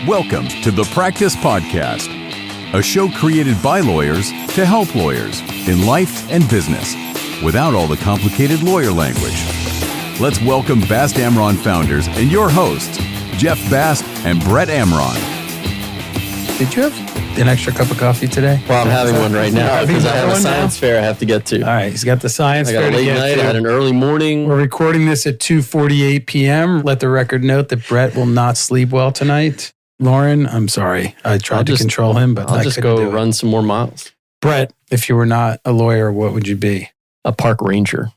Welcome to the Practice Podcast, a show created by lawyers to help lawyers in life and business without all the complicated lawyer language. Let's welcome Bast Amron founders and your hosts, Jeff Bast and Brett Amron. Did you have an extra cup of coffee today? Well, I'm having one right now because I have a science fair I have to get to. All right, he's got the science fair. I got a late night, I had an early morning. We're recording this at 2:48 p.m. Let the record note that Brett will not sleep well tonight. Lauren, I'm sorry. I tried to control him, but I'll just go run some more miles. Brett, if you were not a lawyer, what would you be? A park ranger.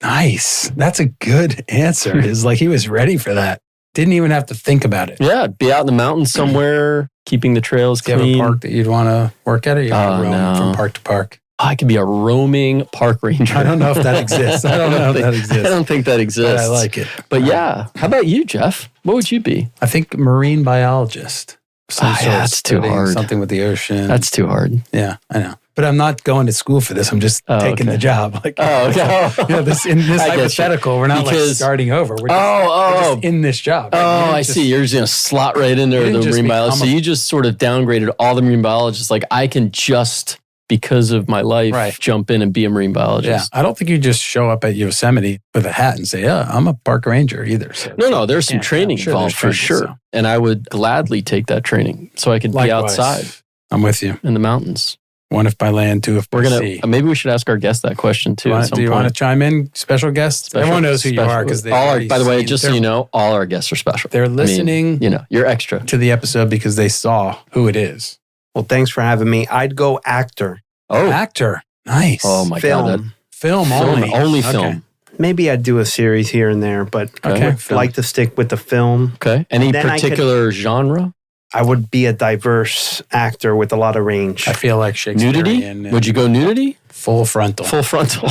Nice. That's a good answer. It's like he was ready for that. Didn't even have to think about it. Yeah, be out in the mountains somewhere, keeping the trails clean. Do you have a park that you'd want to work at, or you want to roam from park to park? I could be a roaming park ranger. I don't know if that exists. I don't think that exists. But I like it. But yeah, how about you, Jeff? What would you be? I think marine biologist. That's too hard. Something with the ocean. That's too hard. Yeah, I know. But I'm not going to school for this. I'm just taking the job. Like, in this hypothetical, we're not starting over. We're just in this job. Right? I see. You're just going to slot right in there with the marine biologist. So you just sort of downgraded all the marine biologists. Like, I can just, because of my life, jump in and be a marine biologist. Yeah, I don't think you just show up at Yosemite with a hat and say, I'm a park ranger either. So no, there's some training involved for sure. So. And I would gladly take that training so I could be outside. I'm with you. In the mountains. One if by land, two if by sea. Maybe we should ask our guest that question too. Do you want to chime in? Special guests? Everyone knows who you are because they by the way, just so you know, all our guests are special. They're listening. You're extra to the episode because they saw who it is. Well, thanks for having me. I'd go actor. Oh, actor. Nice. Oh my God. Film only. Only film. Maybe I'd do a series here and there, but I'd like to stick with the film. Okay. Any particular genre? I would be a diverse actor with a lot of range. I feel like Shakespeare. Nudity? Would you go nudity? Full frontal. Full frontal.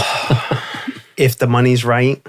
If the money's right.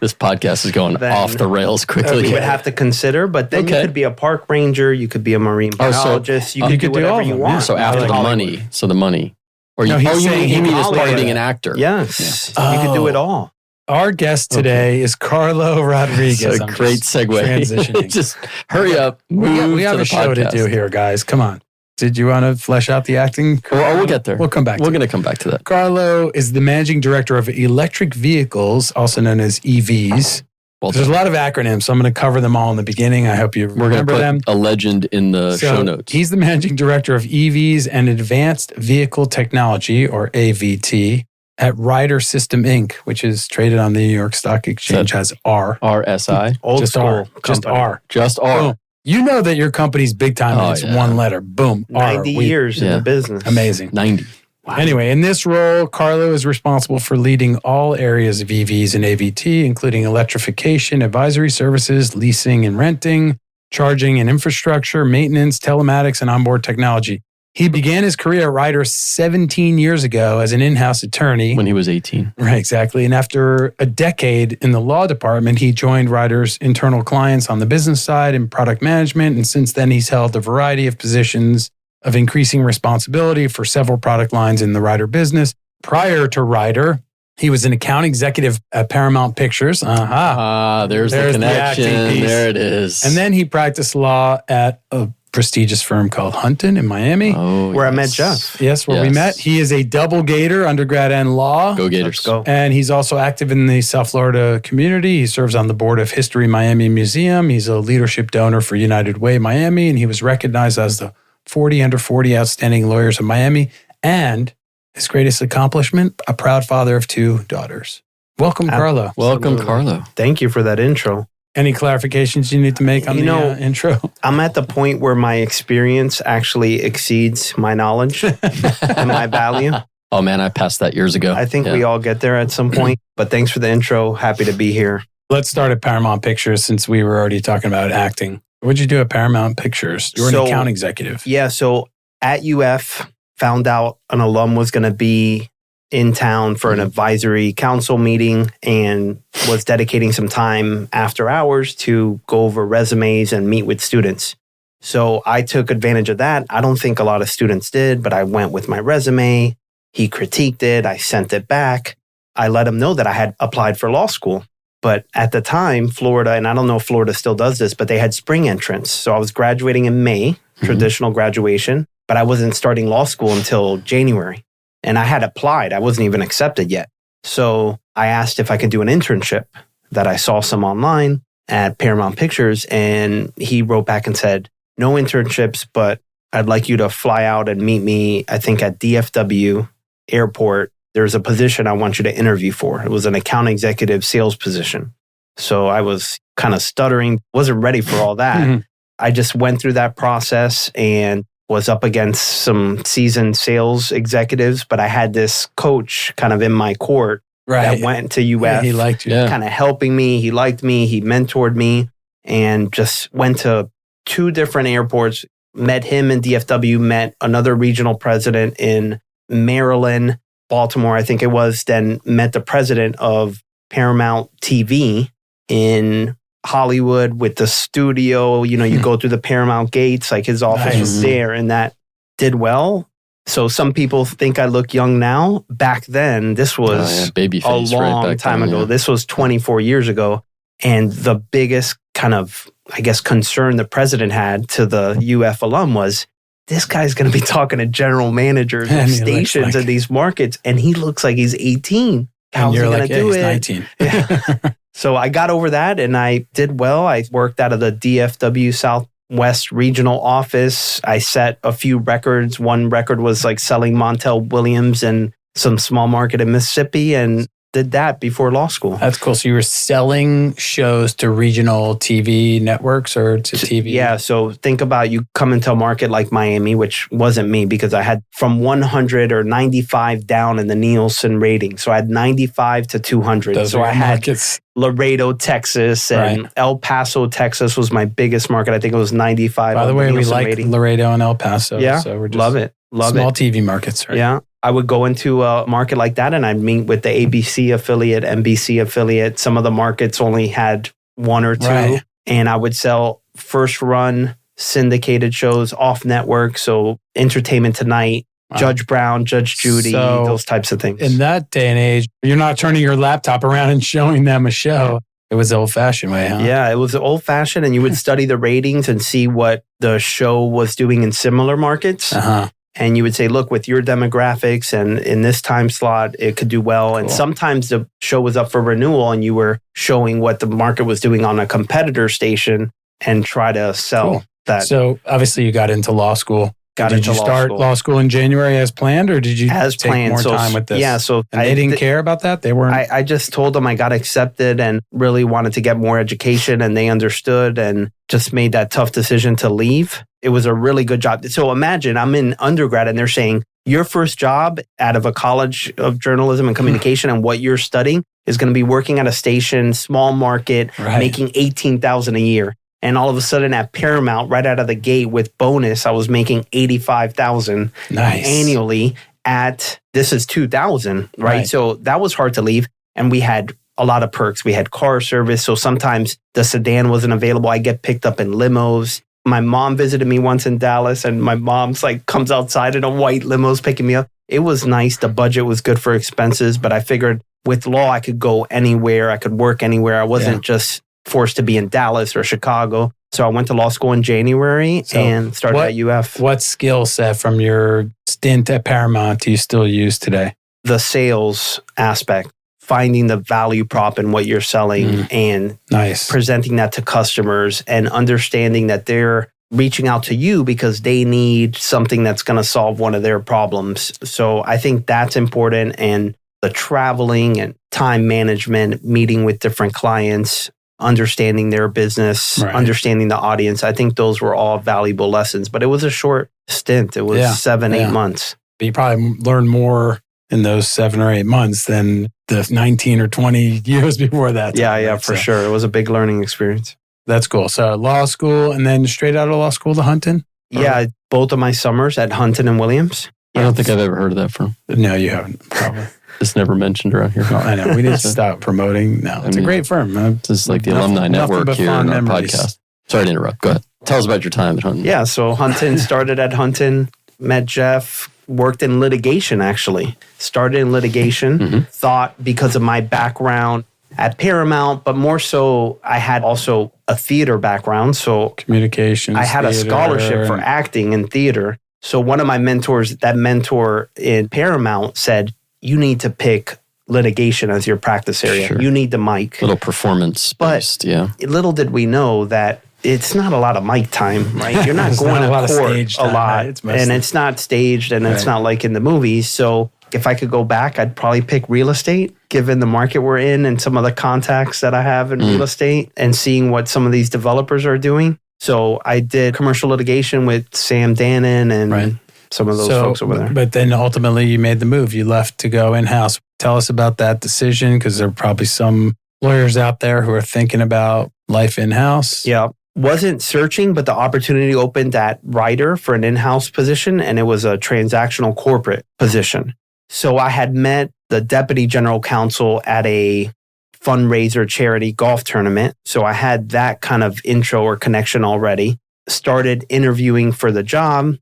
This podcast is going off the rails quickly. We would have to consider, but then you could be a park ranger, you could be a marine biologist, you could do whatever you want. So after the money. So the money. Or you mean as part of being an actor. Yes. You could do it all. Our guest today is Carlo Rodriguez. That's a great segue. Transitioning. Just hurry up. We have a show to do here, guys. Come on. Did you want to flesh out the acting? We'll get there. We'll come back. We're going to come back to that. Carlo is the managing director of electric vehicles, also known as EVs. There's a lot of acronyms, so I'm going to cover them all in the beginning. I hope you remember them. A legend in the show notes. He's the managing director of EVs and Advanced Vehicle Technology, or AVT, at Ryder System, Inc., which is traded on the New York Stock Exchange as R. RSI? Old school. Just R. Just R. Boom. You know that your company's big time and it's one letter. Boom. 90 years in the business. Amazing. 90. Wow. Anyway, in this role, Carlo is responsible for leading all areas of EVs and AVT, including electrification, advisory services, leasing and renting, charging and infrastructure, maintenance, telematics, and onboard technology. He began his career at Ryder 17 years ago as an in-house attorney. When he was 18. Right, exactly. And after a decade in the law department, he joined Ryder's internal clients on the business side in product management. And since then, he's held a variety of positions of increasing responsibility for several product lines in the Ryder business. Prior to Ryder, he was an account executive at Paramount Pictures. There's the connection. There it is. And then he practiced law at a prestigious firm called Hunton in Miami. Where I met Jeff. Yes, where we met. He is a double Gator, undergrad and law. Go Gators. Go. And he's also active in the South Florida community. He serves on the board of History Miami Museum. He's a leadership donor for United Way Miami, and he was recognized as the 40 under 40 outstanding lawyers of Miami. And his greatest accomplishment, a proud father of 2 daughters. Welcome, Carlo. Welcome, Carlo. Thank you for that intro. Any clarifications you need to make on the intro? I'm at the point where my experience actually exceeds my knowledge and my value. Oh man, I passed that years ago. I think we all get there at some point, but thanks for the intro. Happy to be here. Let's start at Paramount Pictures since we were already talking about acting. What did you do at Paramount Pictures? You were an account executive. Yeah, so at UF, found out an alum was going to be in town for an advisory council meeting and was dedicating some time after hours to go over resumes and meet with students. So I took advantage of that. I don't think a lot of students did, but I went with my resume. He critiqued it. I sent it back. I let him know that I had applied for law school. But at the time, Florida, and I don't know if Florida still does this, but they had spring entrance. So I was graduating in May, traditional graduation, but I wasn't starting law school until January. And I had applied. I wasn't even accepted yet. So I asked if I could do an internship that I saw some online at Paramount Pictures. And he wrote back and said, no internships, but I'd like you to fly out and meet me, I think at DFW Airport. There's a position I want you to interview for. It was an account executive sales position. So I was kind of stuttering, wasn't ready for all that. I just went through that process and was up against some seasoned sales executives, but I had this coach kind of in my court that went to UF. Yeah, he liked you. Kind of helping me. He liked me. He mentored me and just went to 2 different airports, met him in DFW, met another regional president in Maryland, Baltimore, I think it was, then met the president of Paramount TV in Hollywood with the studio. You know, you go through the Paramount gates, like his office was there, and that did well. So some people think I look young now. Back then, this was baby face, a long time ago. This was 24 years ago. And the biggest kind of, I guess, concern the president had to the UF alum was, this guy's going to be talking to general managers of stations in these markets, and he looks like he's 18. How's he going to do it? 19. So I got over that, and I did well. I worked out of the DFW Southwest regional office. I set a few records. One record was like selling Montel Williams in some small market in Mississippi, and did that before law school. That's cool. So you were selling shows to regional TV networks or to TV? Yeah. So think about you come into a market like Miami, which wasn't me because I had from 100 or 95 down in the Nielsen rating. So I had 95 to 200. Those so I had markets. Laredo, Texas, and El Paso, Texas was my biggest market. I think it was 95. By the way, we like rating. Laredo and El Paso. Yeah. So we're just love it. Small TV markets, right? Yeah. I would go into a market like that and I'd meet with the ABC affiliate, NBC affiliate. Some of the markets only had 1 or 2. And I would sell first run syndicated shows off network. So Entertainment Tonight, Judge Brown, Judge Judy, those types of things. In that day and age, you're not turning your laptop around and showing them a show. It was the old-fashioned way, huh? Yeah, it was old-fashioned, and you would study the ratings and see what the show was doing in similar markets. And you would say, look, with your demographics and in this time slot, it could do well. Cool. And sometimes the show was up for renewal and you were showing what the market was doing on a competitor station and try to sell that. So obviously you got into law school. Did you start law school in January as planned, or did you take more time with this? Yeah, so and they didn't care about that? They weren't? I just told them I got accepted and really wanted to get more education, and they understood and just made that tough decision to leave. It was a really good job. So imagine I'm in undergrad and they're saying, your first job out of a college of journalism and communication and what you're studying is going to be working at a station, small market, making $18,000 a year. And all of a sudden at Paramount, right out of the gate with bonus, I was making $85,000 annually this is 2000, right? So that was hard to leave. And we had a lot of perks. We had car service. So sometimes the sedan wasn't available. I get picked up in limos. My mom visited me once in Dallas and my mom's like comes outside in a white limo's picking me up. It was nice. The budget was good for expenses, but I figured with law, I could go anywhere. I could work anywhere. I wasn't just forced to be in Dallas or Chicago. So I went to law school in January and started at UF. What skill set from your stint at Paramount do you still use today? The sales aspect, finding the value prop in what you're selling and presenting that to customers and understanding that they're reaching out to you because they need something that's going to solve one of their problems. So I think that's important. And the traveling and time management, meeting with different clients, understanding their business, understanding the audience. I think those were all valuable lessons, but it was a short stint. It was 7-8 months. But you probably learned more in those 7 or 8 months than the 19 or 20 years before that. For sure. It was a big learning experience. That's cool. So law school and then straight out of law school to Hunton? Yeah, both of my summers at Hunton and Williams. I don't think I've ever heard of that firm. No, you haven't, probably. It's never mentioned around here. I know. We need to stop promoting. No, it's a great firm. This is like the alumni network here on our podcast. Sorry to interrupt. Go ahead. Tell us about your time at Hunton. Yeah, so Hunton, started at Hunton, met Jeff, worked in litigation actually. Started in litigation, thought because of my background at Paramount, but more so I had also a theater background. So communications. I had a scholarship for acting and theater. So one of my mentors, that mentor in Paramount, said, you need to pick litigation as your practice area. Sure. You need the mic. Little performance-based, yeah. Little did we know that it's not a lot of mic time, right? You're not going to court a lot. And it's not staged and it's not like in the movies. So if I could go back, I'd probably pick real estate, given the market we're in and some of the contacts that I have in real estate and seeing what some of these developers are doing. So I did commercial litigation with Sam Dannon and some of those folks over there. But then ultimately you made the move. You left to go in-house. Tell us about that decision, because there are probably some lawyers out there who are thinking about life in-house. Yeah. Wasn't searching, but the opportunity opened at Ryder for an in-house position, and it was a transactional corporate position. So I had met the deputy general counsel at a fundraiser charity golf tournament. So I had that kind of intro or connection already. Started interviewing for the job,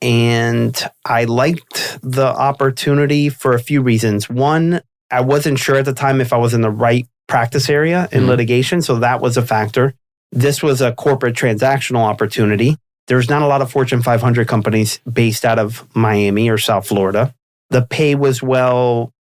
and I liked the opportunity for a few reasons. One, I wasn't sure at the time if I was in the right practice area in litigation, so that was a factor. This was a corporate transactional opportunity. There's not a lot of Fortune 500 companies based out of Miami or South Florida. The pay was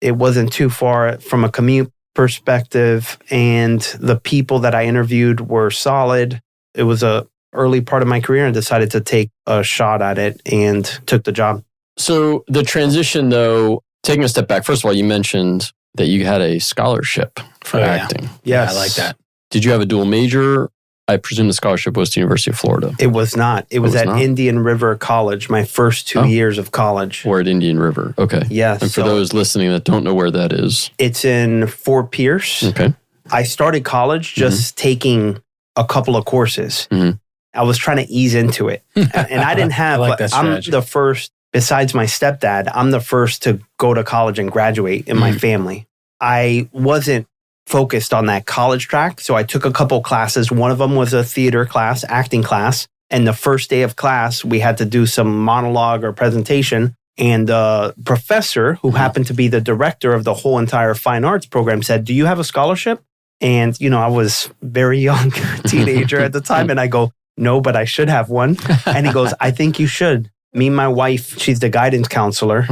it wasn't too far from a commute perspective, and the people that I interviewed were solid. It was a early part of my career and decided to take a shot at it and took the job. So the transition, though, taking a step back, first of all, you mentioned that you had a scholarship for acting. Yes. Yeah, I like that. Did you have a dual major? I presume the scholarship was to University of Florida. It was not. It was at Indian River College, my first 2 years of college. Or at Indian River. Okay. Yes. And for those listening that don't know where that is. It's in Fort Pierce. Okay. I started college just taking a couple of courses. I was trying to ease into it. And I didn't have, I'm the first, besides my stepdad, I'm the first to go to college and graduate in my family. I wasn't focused on that college track. So I took a couple classes. One of them was a theater class, acting class. And the first day of class, we had to do some monologue or presentation. And the professor, who happened to be the director of the whole entire fine arts program, said, "Do you have a scholarship?" And, I was very young, teenager at the time. And I go, "No, but I should have one." And he goes, "I think you should. Me and my wife, she's the guidance counselor,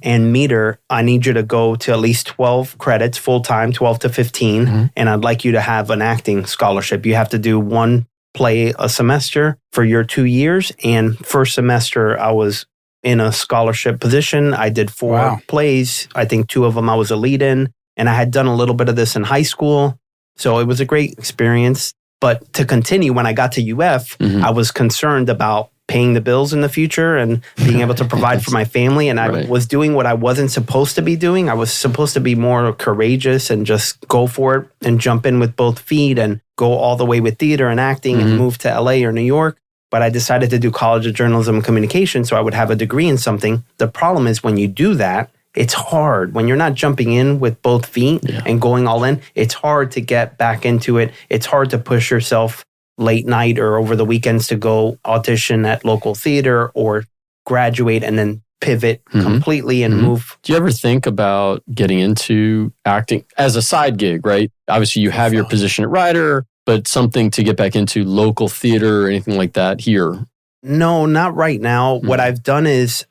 and meet her. I need you to go to at least 12 credits full-time, 12 to 15, and I'd like you to have an acting scholarship. You have to do one play a semester for your 2 years." And first semester, I was in a scholarship position. I did 4 plays. I think 2 of them I was a lead in, and I had done a little bit of this in high school. So it was a great experience. But to continue, when I got to UF, I was concerned about paying the bills in the future and being able to provide for my family. And I was doing what I wasn't supposed to be doing. I was supposed to be more courageous and just go for it and jump in with both feet and go all the way with theater and acting and move to LA or New York. But I decided to do College of Journalism and Communication so I would have a degree in something. The problem is when you do that, it's hard. When you're not jumping in with both feet and going all in, it's hard to get back into it. It's hard to push yourself late night or over the weekends to go audition at local theater or graduate and then pivot completely and move. Do you ever think about getting into acting as a side gig, right? Obviously, you have your position at Ryder, but something to get back into local theater or anything like that here? No, not right now. What I've done is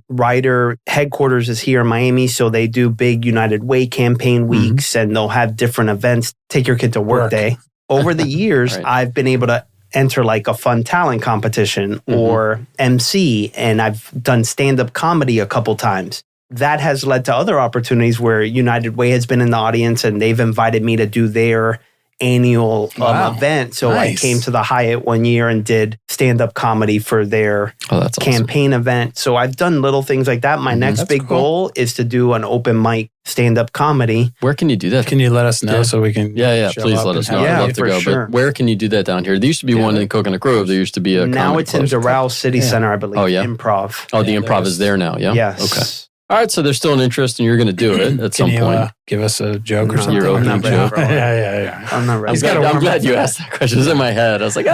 Ryder headquarters is here in Miami. So they do big United Way campaign weeks and they'll have different events. Take your kid to work day. Over the years, I've been able to enter like a fun talent competition or MC, and I've done stand-up comedy a couple times. That has led to other opportunities where United Way has been in the audience and they've invited me to do their annual event. So I came to the Hyatt one year and did stand-up comedy for their campaign event. So I've done little things like that. My next big goal is to do an open mic stand-up comedy. Where can you do that? Can you let us know so we can please let us know. I'd love to go. Sure. But where can you do that down here? There used to be one in Coconut Grove. There used to be a now it's in Doral City Center, I believe. Oh, yeah? Improv. Oh, the Improv is there now, yeah? Yes. Okay. All right, so there's still an interest and you're going to do it at some point. Give us a joke or something? Your opening joke. Yeah. I'm not ready. I'm glad you asked that question. It was in my head. I was like,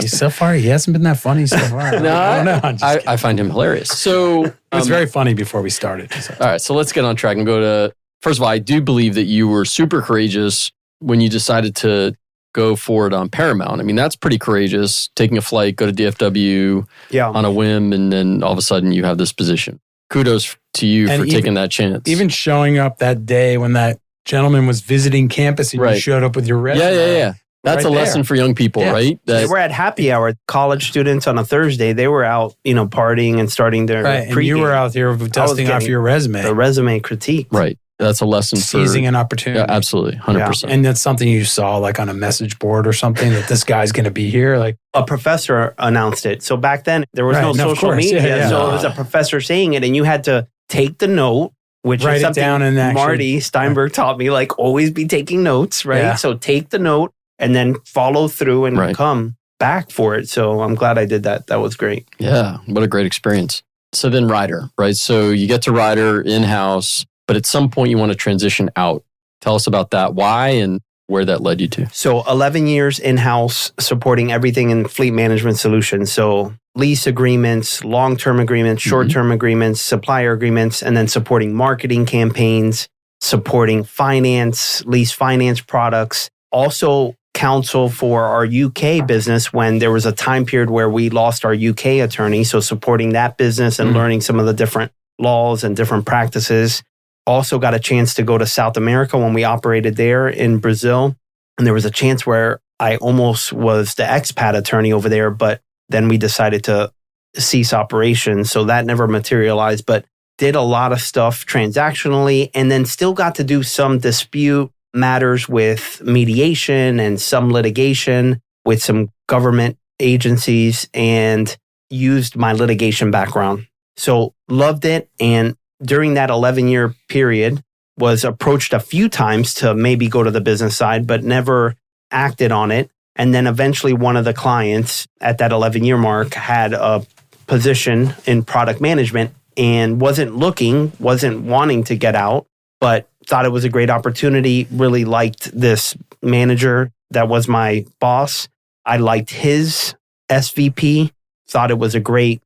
so far, he hasn't been that funny so far. I find him hilarious. So it was very funny before we started. All right, so let's get on track and go to first of all, I do believe that you were super courageous when you decided to go for it on Paramount. I mean, that's pretty courageous, taking a flight, go to DFW on a whim, and then all of a sudden you have this position. Kudos to you for taking that chance. Even showing up that day when that gentleman was visiting campus and you showed up with your resume. Yeah. That's a lesson for young people, right? They were at happy hour. College students on a Thursday, they were out, partying and starting their and you were out here dusting off your resume. The resume critique. Right. That's a lesson seizing an opportunity. Yeah, absolutely. 100%. And that's something you saw like on a message board or something that this guy's going to be here. Like a professor announced it. So back then there was no social media. So it was a professor saying it and you had to take the note, which write is something it down and Marty Steinberg taught me, like always be taking notes, right? Yeah. So take the note and then follow through and come back for it. So I'm glad I did that. That was great. Yeah. What a great experience. So then Ryder, right? So you get to Ryder in-house. But at some point, you want to transition out. Tell us about that, why and where that led you to. So 11 years in-house supporting everything in fleet management solutions. So lease agreements, long-term agreements, short-term agreements, supplier agreements, and then supporting marketing campaigns, supporting finance, lease finance products. Also counsel for our UK business when there was a time period where we lost our UK attorney. So supporting that business and learning some of the different laws and different practices. Also got a chance to go to South America when we operated there in Brazil. And there was a chance where I almost was the expat attorney over there, but then we decided to cease operations. So that never materialized, but did a lot of stuff transactionally and then still got to do some dispute matters with mediation and some litigation with some government agencies and used my litigation background. So loved it. And during that 11-year period, was approached a few times to maybe go to the business side, but never acted on it. And then eventually one of the clients at that 11-year mark had a position in product management and wasn't wanting to get out, but thought it was a great opportunity, really liked this manager that was my boss. I liked his SVP, thought it was a great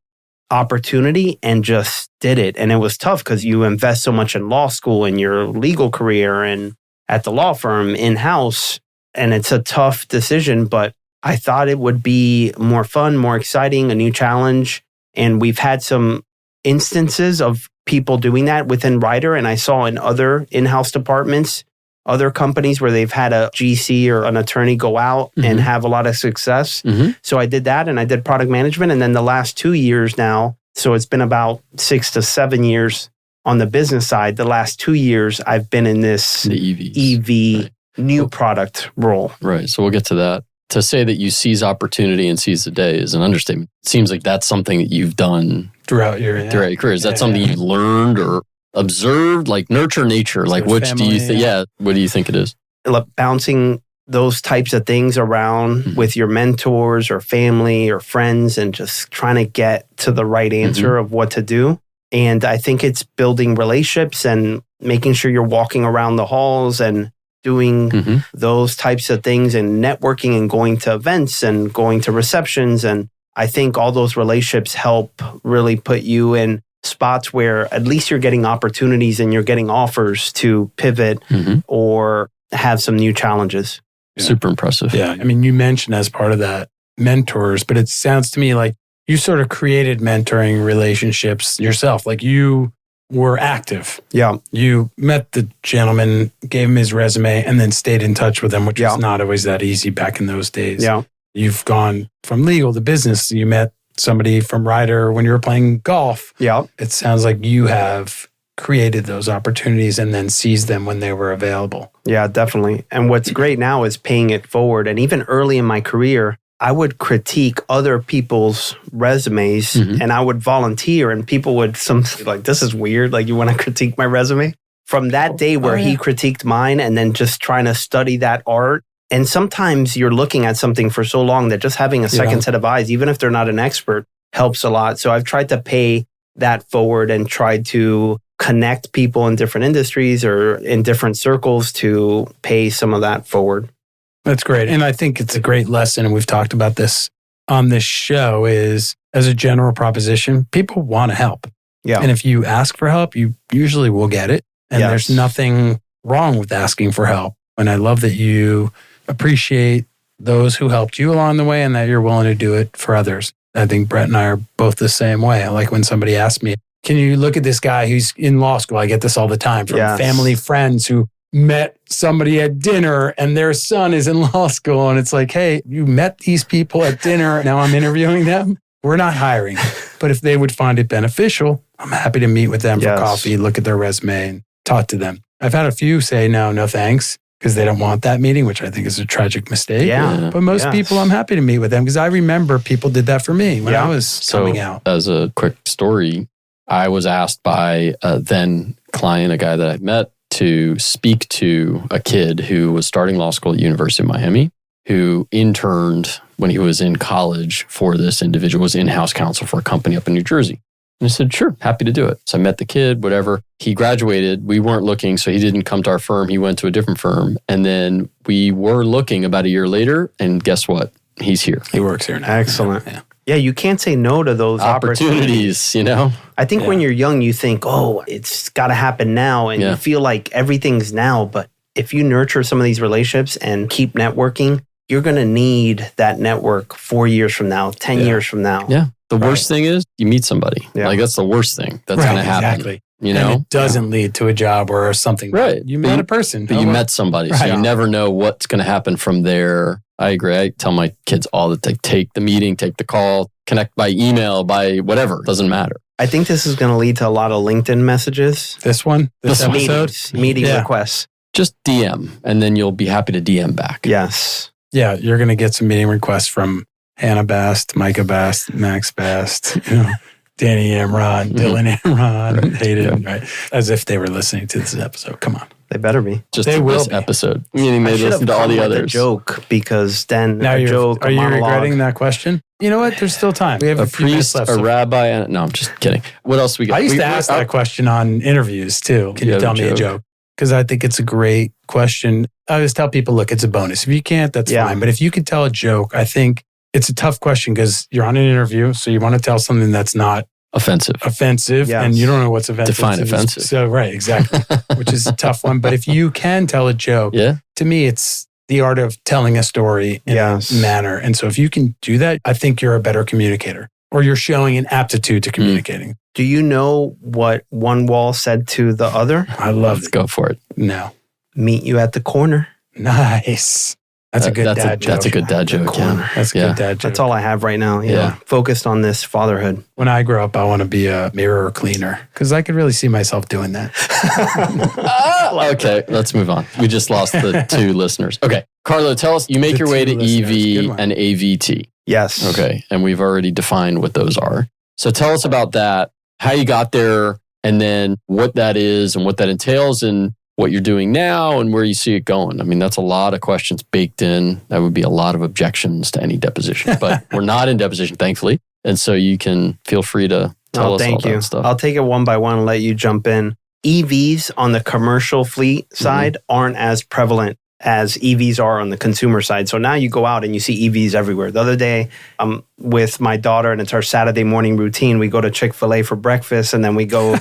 opportunity and just did it. And it was tough because you invest so much in law school and your legal career and at the law firm in-house. And it's a tough decision, but I thought it would be more fun, more exciting, a new challenge. And we've had some instances of people doing that within Ryder. And I saw in other in-house departments, other companies where they've had a GC or an attorney go out and have a lot of success. So I did that and I did product management. And then the last 2 years now, so it's been about 6 to 7 years on the business side. The last 2 years, I've been in this EV new product role. Right. So we'll get to that. To say that you seize opportunity and seize the day is an understatement. It seems like that's something that you've done throughout your career. Is that something you've learned or observed, like nurture nature? Like which do you think? Yeah. What do you think it is? Bouncing those types of things around with your mentors or family or friends and just trying to get to the right answer of what to do. And I think it's building relationships and making sure you're walking around the halls and doing those types of things and networking and going to events and going to receptions. And I think all those relationships help really put you in spots where at least you're getting opportunities and you're getting offers to pivot or have some new challenges. Super impressive. Yeah. I mean, you mentioned as part of that mentors, but it sounds to me like you sort of created mentoring relationships yourself. Like you were active. Yeah. You met the gentleman, gave him his resume, and then stayed in touch with him, which is not always that easy back in those days. Yeah. You've gone from legal to business. You met somebody from Ryder when you were playing golf. Yeah. It sounds like you have created those opportunities and then seized them when they were available. Yeah, definitely. And what's great now is paying it forward. And even early in my career, I would critique other people's resumes and I would volunteer and people would like, this is weird. Like you want to critique my resume? From that day where he critiqued mine and then just trying to study that art. And sometimes you're looking at something for so long that just having a second set of eyes, even if they're not an expert, helps a lot. So I've tried to pay that forward and tried to connect people in different industries or in different circles to pay some of that forward. That's great. And I think it's a great lesson. And we've talked about this on this show is as a general proposition, people want to help. Yeah. And if you ask for help, you usually will get it. And there's nothing wrong with asking for help. And I love that you appreciate those who helped you along the way and that you're willing to do it for others. I think Brett and I are both the same way. I like when somebody asks me, can you look at this guy who's in law school? I get this all the time from family friends who met somebody at dinner and their son is in law school. And it's like, hey, you met these people at dinner. Now I'm interviewing them. We're not hiring. But if they would find it beneficial, I'm happy to meet with them for coffee, look at their resume and talk to them. I've had a few say, no thanks, because they don't want that meeting, which I think is a tragic mistake. Yeah. But most people, I'm happy to meet with them because I remember people did that for me when I was coming out. As a quick story, I was asked by a then client, a guy that I met, to speak to a kid who was starting law school at University of Miami, who interned when he was in college for this individual, was in-house counsel for a company up in New Jersey. And I said, sure, happy to do it. So I met the kid, whatever. He graduated. We weren't looking, so he didn't come to our firm. He went to a different firm. And then we were looking about a year later, and guess what? He's here. He works here now. Excellent. Yeah, you can't say no to those opportunities. You know? I think when you're young, you think, it's got to happen now. And you feel like everything's now. But if you nurture some of these relationships and keep networking, you're going to need that network 4 years from now, 10 years from now. Yeah. The worst thing is you meet somebody. Yeah. Like that's the worst thing that's going to happen. Exactly. You know? And it doesn't lead to a job or something. Right. You met a person. But you met somebody. So you never know what's going to happen from there. I agree. I tell my kids all the time, take the meeting, take the call, connect by email, by whatever. Doesn't matter. I think this is going to lead to a lot of LinkedIn messages. This episode? Meeting requests. Just DM, and then you'll be happy to DM back. Yes. Yeah, you're going to get some meeting requests from Hannah Bast, Micah Bast, Max Bast, Danny Amron, Dylan Amron, Hayden, right? As if they were listening to this episode. Come on. They better be. Just they will this episode. Meaning they listen to all the others. A joke because then now a joke, are you regretting that question? You know what? There's still time. We have a few priest, minutes left. A rabbi, and no, I'm just kidding. What else we got? I used to ask that question on interviews too. Can you tell me a joke? Because I think it's a great question. I always tell people, look, it's a bonus. If you can't, that's fine. But if you can tell a joke, I think it's a tough question because you're on an interview. So you want to tell something that's not offensive. Yes. And you don't know what's offensive. Define offensive. So, right, exactly. Which is a tough one. But if you can tell a joke, to me, it's the art of telling a story in a manner. And so if you can do that, I think you're a better communicator or you're showing an aptitude to communicating. Do you know what one wall said to the other? I love it. Go for it. No. Meet you at the corner. Nice. That's a good dad joke. That's a good dad joke. That's a good dad joke. That's all I have right now. Yeah. Focused on this fatherhood. When I grow up, I want to be a mirror cleaner because I could really see myself doing that. Okay, let's move on. We just lost the 2 listeners. Okay. Carlo, tell us, you make your way to EV and AVT. Yes. Okay. And we've already defined what those are. So tell us about that, how you got there, and then what that is and what that entails and what you're doing now and where you see it going. I mean, that's a lot of questions baked in. That would be a lot of objections to any deposition, but we're not in deposition, thankfully. And so you can feel free to tell us all that stuff. I'll take it one by one and let you jump in. EVs on the commercial fleet side aren't as prevalent as EVs are on the consumer side. So now you go out and you see EVs everywhere. The other day, I'm with my daughter and it's our Saturday morning routine. We go to Chick-fil-A for breakfast and then we go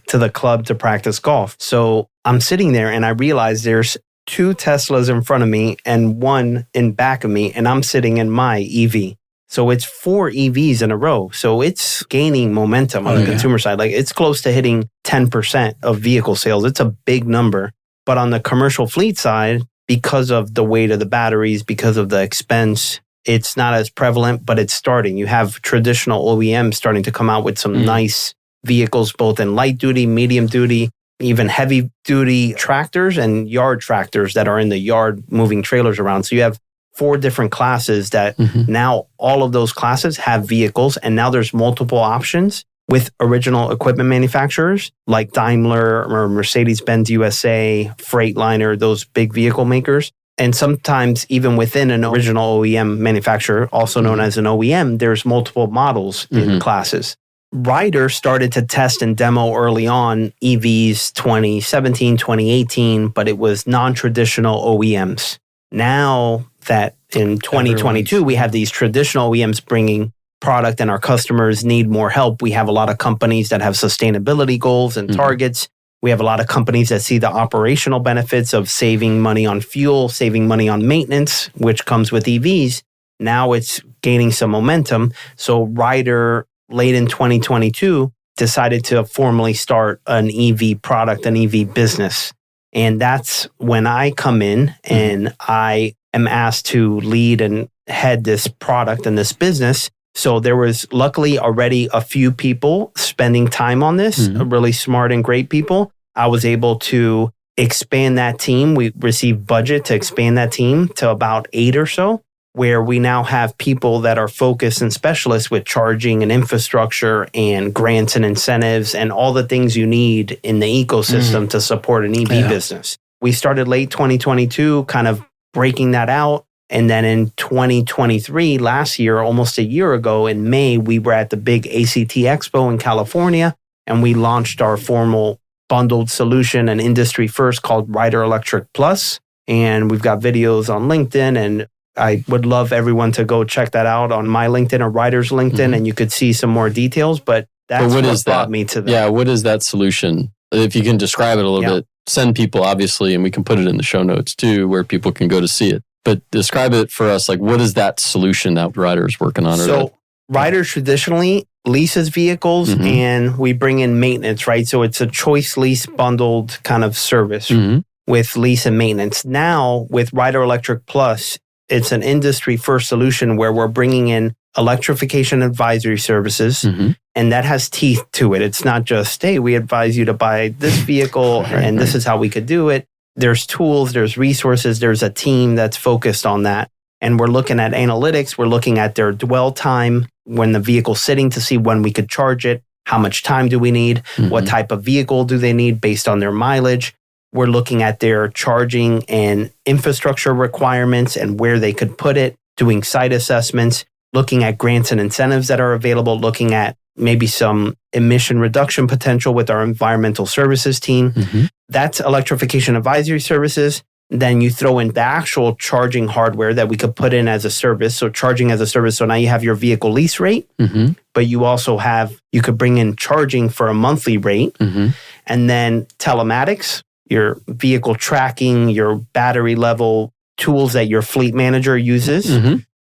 to the club to practice golf. So I'm sitting there and I realize there's 2 Teslas in front of me and 1 in back of me and I'm sitting in my EV. So it's 4 EVs in a row. So it's gaining momentum on the consumer side. Like it's close to hitting 10% of vehicle sales. It's a big number. But on the commercial fleet side, because of the weight of the batteries, because of the expense, it's not as prevalent, but it's starting. You have traditional OEMs starting to come out with some nice vehicles, both in light duty, medium duty, even heavy duty tractors and yard tractors that are in the yard moving trailers around. So you have 4 different classes that now all of those classes have vehicles and now there's multiple options with original equipment manufacturers like Daimler or Mercedes-Benz USA, Freightliner, those big vehicle makers. And sometimes even within an original OEM manufacturer, also known as an OEM, there's multiple models in classes. Ryder started to test and demo early on EVs 2017, 2018, but it was non-traditional OEMs. Now that in 2022, we have these traditional OEMs bringing product and our customers need more help. We have a lot of companies that have sustainability goals and targets. We have a lot of companies that see the operational benefits of saving money on fuel, saving money on maintenance, which comes with EVs. Now it's gaining some momentum. So Ryder, late in 2022, decided to formally start an EV product, an EV business. And that's when I come in and I am asked to lead and head this product and this business. So there was luckily already a few people spending time on this, really smart and great people. I was able to expand that team. We received budget to expand that team to about 8 or so, where we now have people that are focused and specialists with charging and infrastructure and grants and incentives and all the things you need in the ecosystem to support an EV business. We started late 2022, kind of breaking that out. And then in 2023, last year, almost a year ago, in May, we were at the big ACT Expo in California, and we launched our formal bundled solution, an industry first called Ryder Electric Plus. And we've got videos on LinkedIn, and I would love everyone to go check that out on my LinkedIn or Ryder's LinkedIn, and you could see some more details. But that's what brought me to that. Yeah, what is that solution? If you can describe it a little bit, send people, obviously, and we can put it in the show notes too, where people can go to see it. But describe it for us, like what is that solution that Ryder's working on? So Ryder traditionally leases vehicles and we bring in maintenance, right? So it's a choice lease bundled kind of service with lease and maintenance. Now with Ryder Electric Plus, it's an industry first solution where we're bringing in electrification advisory services, and that has teeth to it. It's not just, hey, we advise you to buy this vehicle and this is how we could do it. There's tools, there's resources, there's a team that's focused on that. And we're looking at analytics. We're looking at their dwell time when the vehicle's sitting to see when we could charge it. How much time do we need? What type of vehicle do they need based on their mileage? We're looking at their charging and infrastructure requirements and where they could put it, doing site assessments, looking at grants and incentives that are available, looking at maybe some emission reduction potential with our environmental services team. That's electrification advisory services. Then you throw in the actual charging hardware that we could put in as a service. So charging as a service. So now you have your vehicle lease rate, but you also you could bring in charging for a monthly rate. And then telematics, your vehicle tracking, your battery level tools that your fleet manager uses.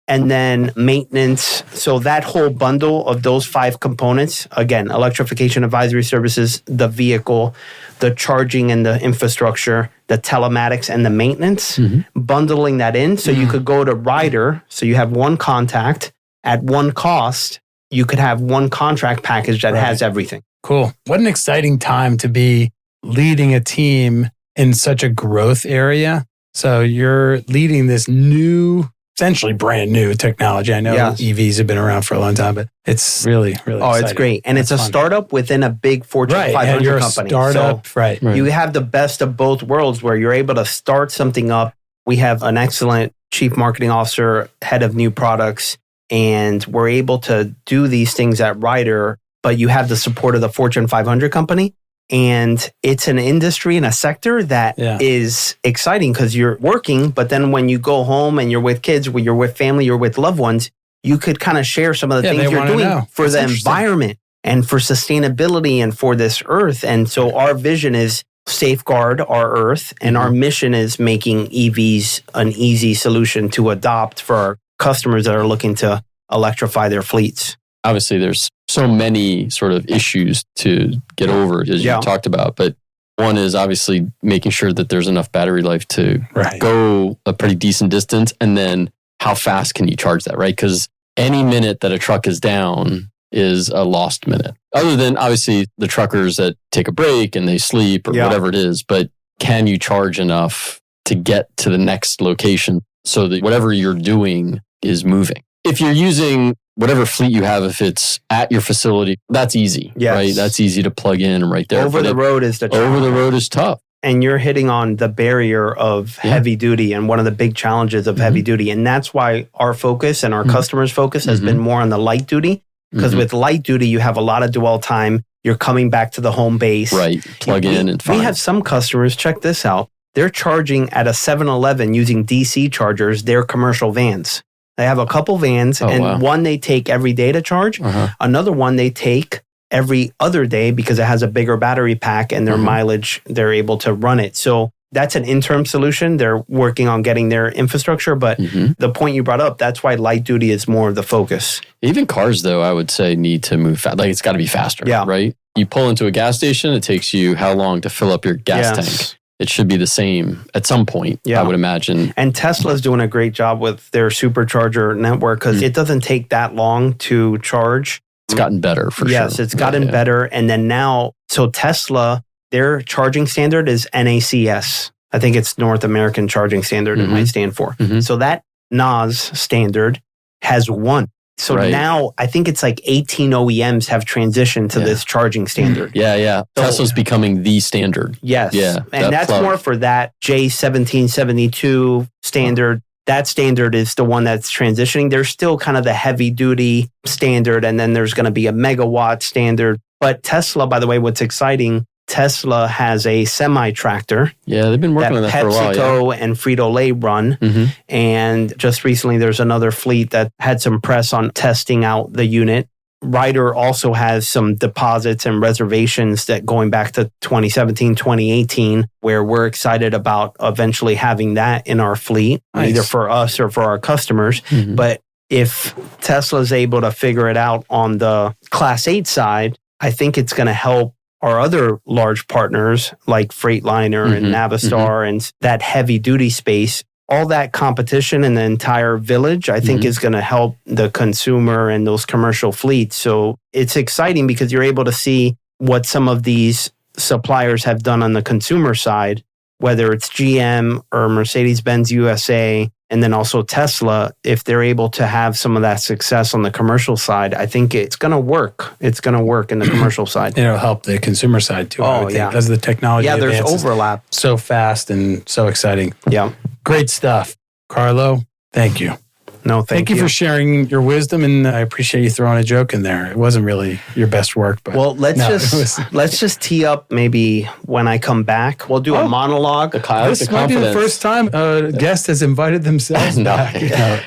And then maintenance. So that whole bundle of those 5 components, again, electrification advisory services, the vehicle, the charging and the infrastructure, the telematics and the maintenance, bundling that in. So you could go to Ryder. So you have one contact at one cost. You could have one contract package that has everything. Cool. What an exciting time to be leading a team in such a growth area. So you're leading this new, essentially brand new technology. I know EVs have been around for a long time, but it's really, really exciting. It's great. And it's a startup within a big Fortune 500 and you're company. A startup, so you have the best of both worlds where you're able to start something up. We have an excellent chief marketing officer, head of new products, and we're able to do these things at Ryder, but you have the support of the Fortune 500 company. And it's an industry and a sector that is exciting because you're working, but then when you go home and you're with kids, when you're with family, you're with loved ones, you could kind of share some of the things you're doing for the environment and for sustainability and for this earth. And so our vision is safeguard our earth, and our mission is making EVs an easy solution to adopt for our customers that are looking to electrify their fleets. Obviously, there's so many sort of issues to get over, as you talked about. But one is obviously making sure that there's enough battery life to go a pretty decent distance. And then how fast can you charge that, right? Because any minute that a truck is down is a lost minute. Other than obviously the truckers that take a break and they sleep or whatever it is. But can you charge enough to get to the next location so that whatever you're doing is moving? If you're using whatever fleet you have, if it's at your facility, that's easy, right? That's easy to plug in right there. Over the road is tough. And you're hitting on the barrier of heavy duty and one of the big challenges of heavy duty. And that's why our focus and our customers' focus has been more on the light duty. Because with light duty, you have a lot of dwell time. You're coming back to the home base. Right. Plug in and fine. We have some customers, check this out. They're charging at a 7-Eleven using DC chargers, their commercial vans. They have a couple vans, one they take every day to charge. Another one they take every other day because it has a bigger battery pack and their mileage, they're able to run it. So that's an interim solution. They're working on getting their infrastructure. But the point you brought up, that's why light duty is more of the focus. Even cars, though, I would say need to move fast. Like it's got to be faster, right? You pull into a gas station, it takes you how long to fill up your gas tank? It should be the same at some point, I would imagine. And Tesla's doing a great job with their supercharger network because it doesn't take that long to charge. It's gotten better for sure. Yes, it's gotten better. And then now, so Tesla, their charging standard is NACS. I think it's North American Charging Standard it might stand for. So that NAS standard has won. So now I think it's like 18 OEMs have transitioned to this charging standard. So Tesla's becoming the standard. Yes. Yeah. And that's more for that J1772 standard. That standard is the one that's transitioning. There's still kind of the heavy duty standard, and then there's going to be a megawatt standard. But Tesla, by the way, what's exciting, Tesla has a semi-tractor. Yeah, they've been working on that for a while. PepsiCo and Frito-Lay run. And just recently, there's another fleet that had some press on testing out the unit. Ryder also has some deposits and reservations that going back to 2017, 2018, where we're excited about eventually having that in our fleet, either for us or for our customers. But if Tesla is able to figure it out on the Class 8 side, I think it's going to help our other large partners like Freightliner and Navistar and that heavy duty space. All that competition in the entire village, I think, is going to help the consumer and those commercial fleets. So it's exciting because you're able to see what some of these suppliers have done on the consumer side, whether it's GM or Mercedes-Benz USA, and then also Tesla. If they're able to have some of that success on the commercial side, I think it's going to work. It's going to work in the commercial side. It'll help the consumer side too. I would think, because the technology there's overlap. So fast and so exciting. Yeah. Great stuff. Carlo, thank you. No, thank you for sharing your wisdom, and I appreciate you throwing a joke in there. It wasn't really your best work, but let's just tee up maybe when I come back. We'll do a monologue. This might be the first time a guest has invited themselves back.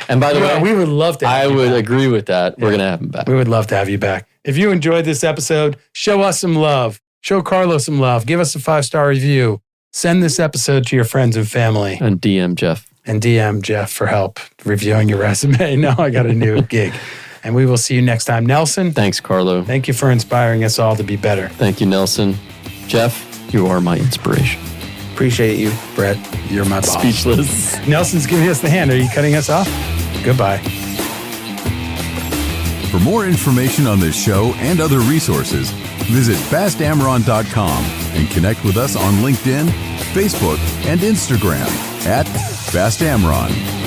And by the way, we would love to. I would agree with that. We're going to have him back. We would love to have you back. If you enjoyed this episode, show us some love. Show Carlo some love. Give us a 5-star review. Send this episode to your friends and family. And DM Jeff. And DM Jeff for help reviewing your resume. Now I got a new gig. And we will see you next time. Nelson. Thanks, Carlo. Thank you for inspiring us all to be better. Thank you, Nelson. Jeff, you are my inspiration. Appreciate you. Brett, you're my boss. Speechless. Nelson's giving us the hand. Are you cutting us off? Goodbye. For more information on this show and other resources, visit fastamron.com and connect with us on LinkedIn, Facebook, and Instagram @FastAmron.